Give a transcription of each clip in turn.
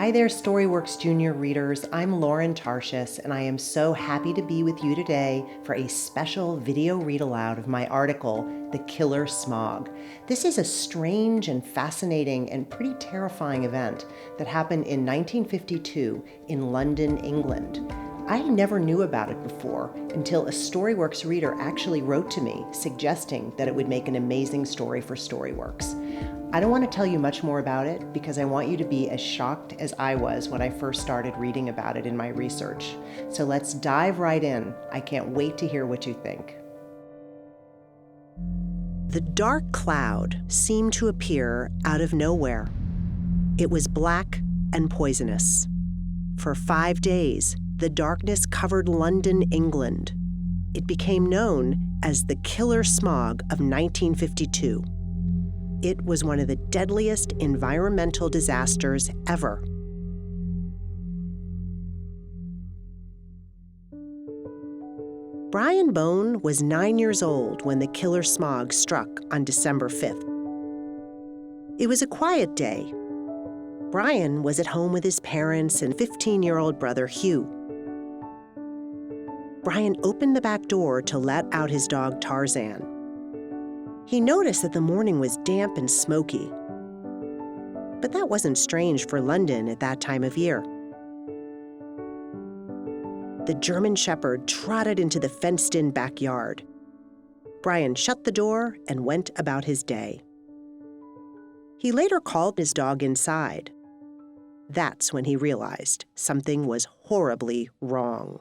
Hi there, Storyworks Junior readers. I'm Lauren Tarshis, and I am so happy to be with you today for a special video read aloud of my article, The Killer Smog. This is a strange and fascinating and pretty terrifying event that happened in 1952 in London, England. I never knew about it before until a Storyworks reader actually wrote to me suggesting that it would make an amazing story for Storyworks. I don't want to tell you much more about it because I want you to be as shocked as I was when I first started reading about it in my research. So let's dive right in. I can't wait to hear what you think. The dark cloud seemed to appear out of nowhere. It was black and poisonous. For 5 days, the darkness covered London, England. It became known as the Killer Smog of 1952. It was one of the deadliest environmental disasters ever. Brian Bone was 9 years old when the killer smog struck on December 5th. It was a quiet day. Brian was at home with his parents and 15-year-old brother Hugh. Brian opened the back door to let out his dog Tarzan. He noticed that the morning was damp and smoky. But that wasn't strange for London at that time of year. The German Shepherd trotted into the fenced-in backyard. Brian shut the door and went about his day. He later called his dog inside. That's when he realized something was horribly wrong.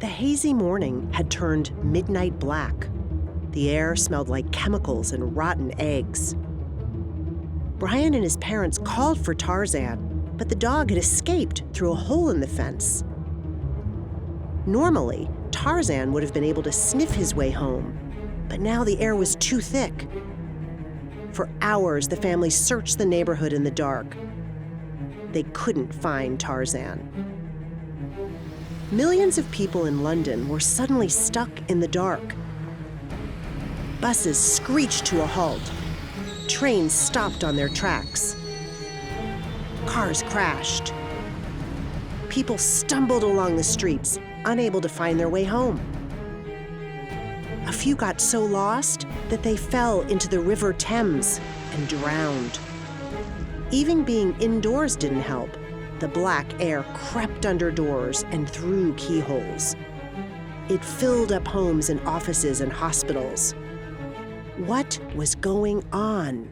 The hazy morning had turned midnight black. The air smelled like chemicals and rotten eggs. Brian and his parents called for Tarzan, but the dog had escaped through a hole in the fence. Normally, Tarzan would have been able to sniff his way home, but now the air was too thick. For hours, the family searched the neighborhood in the dark. They couldn't find Tarzan. Millions of people in London were suddenly stuck in the dark. Buses screeched to a halt. Trains stopped on their tracks. Cars crashed. People stumbled along the streets, unable to find their way home. A few got so lost that they fell into the River Thames and drowned. Even being indoors didn't help. The black air crept under doors and through keyholes. It filled up homes and offices and hospitals. What was going on?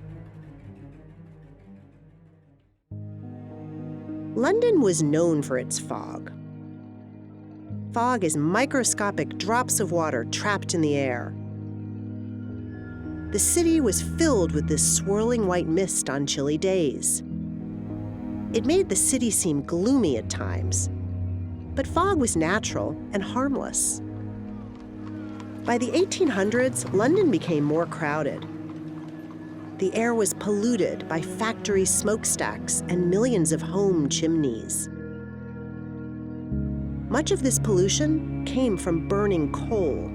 London was known for its fog. Fog is microscopic drops of water trapped in the air. The city was filled with this swirling white mist on chilly days. It made the city seem gloomy at times, but fog was natural and harmless. By the 1800s, London became more crowded. The air was polluted by factory smokestacks and millions of home chimneys. Much of this pollution came from burning coal.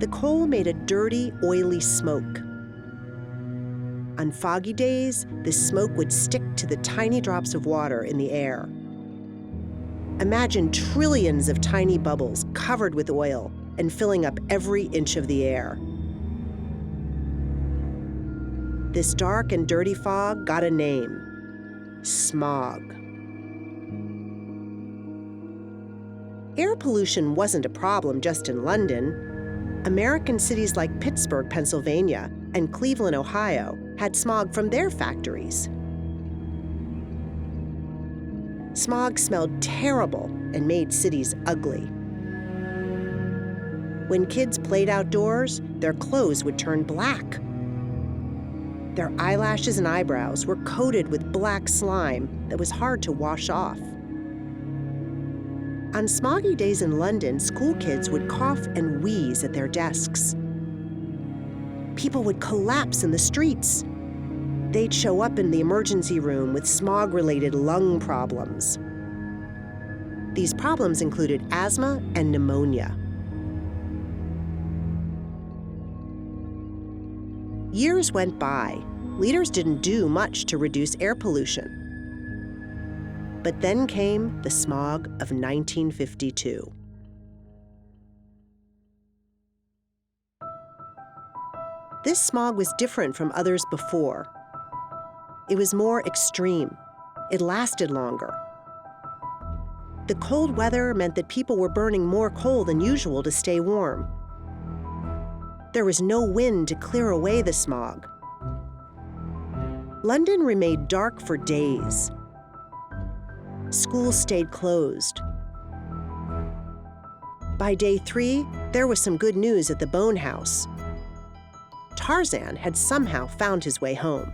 The coal made a dirty, oily smoke. On foggy days, the smoke would stick to the tiny drops of water in the air. Imagine trillions of tiny bubbles covered with oil and filling up every inch of the air. This dark and dirty fog got a name: smog. Air pollution wasn't a problem just in London. American cities like Pittsburgh, Pennsylvania, and Cleveland, Ohio, had smog from their factories. Smog smelled terrible and made cities ugly. When kids played outdoors, their clothes would turn black. Their eyelashes and eyebrows were coated with black slime that was hard to wash off. On smoggy days in London, school kids would cough and wheeze at their desks. People would collapse in the streets. They'd show up in the emergency room with smog-related lung problems. These problems included asthma and pneumonia. Years went by. leaders didn't do much to reduce air pollution. But then came the smog of 1952. This smog was different from others before. It was more extreme. It lasted longer. The cold weather meant that people were burning more coal than usual to stay warm. There was no wind to clear away the smog. London remained dark for days. Schools stayed closed. By day 3, there was some good news at the Bone House. Tarzan had somehow found his way home.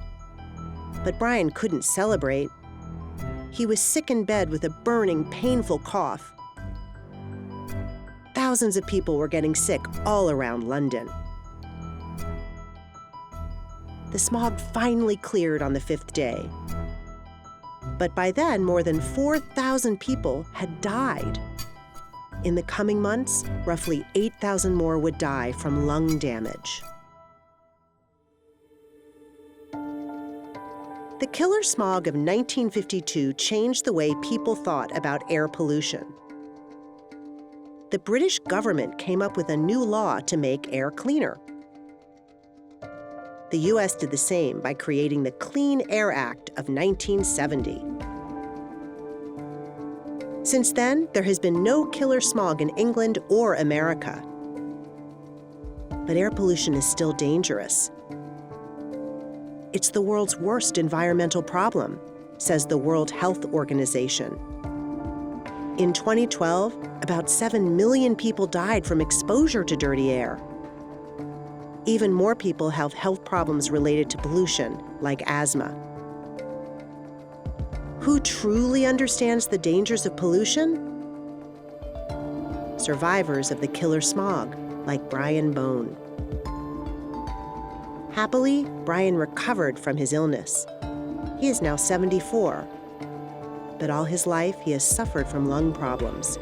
But Brian couldn't celebrate. He was sick in bed with a burning, painful cough. Thousands of people were getting sick all around London. The smog finally cleared on the 5th day. But by then, more than 4,000 people had died. In the coming months, roughly 8,000 more would die from lung damage. The killer smog of 1952 changed the way people thought about air pollution. The British government came up with a new law to make air cleaner. The U.S. did the same by creating the Clean Air Act of 1970. Since then, there has been no killer smog in England or America. But air pollution is still dangerous. It's the world's worst environmental problem, says the World Health Organization. In 2012, about 7 million people died from exposure to dirty air. Even more people have health problems related to pollution, like asthma. Who truly understands the dangers of pollution? Survivors of the killer smog, like Brian Bone. Happily, Brian recovered from his illness. He is now 74. But all his life, he has suffered from lung problems.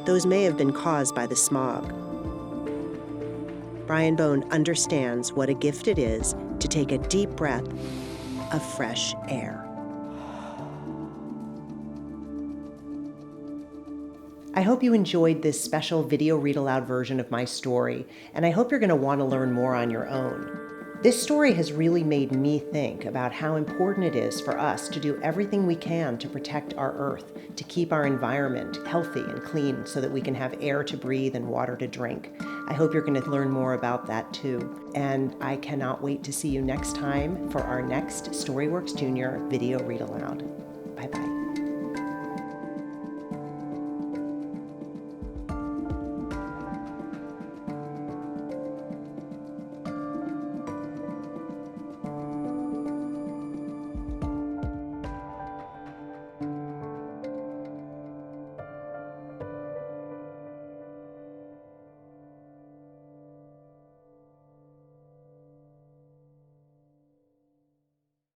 Those may have been caused by the smog. Brian Bone understands what a gift it is to take a deep breath of fresh air. I hope you enjoyed this special video read-aloud version of my story, and I hope you're going to want to learn more on your own. This story has really made me think about how important it is for us to do everything we can to protect our Earth, to keep our environment healthy and clean so that we can have air to breathe and water to drink. I hope you're going to learn more about that too. And I cannot wait to see you next time for our next Storyworks Junior video read-aloud. Bye-bye.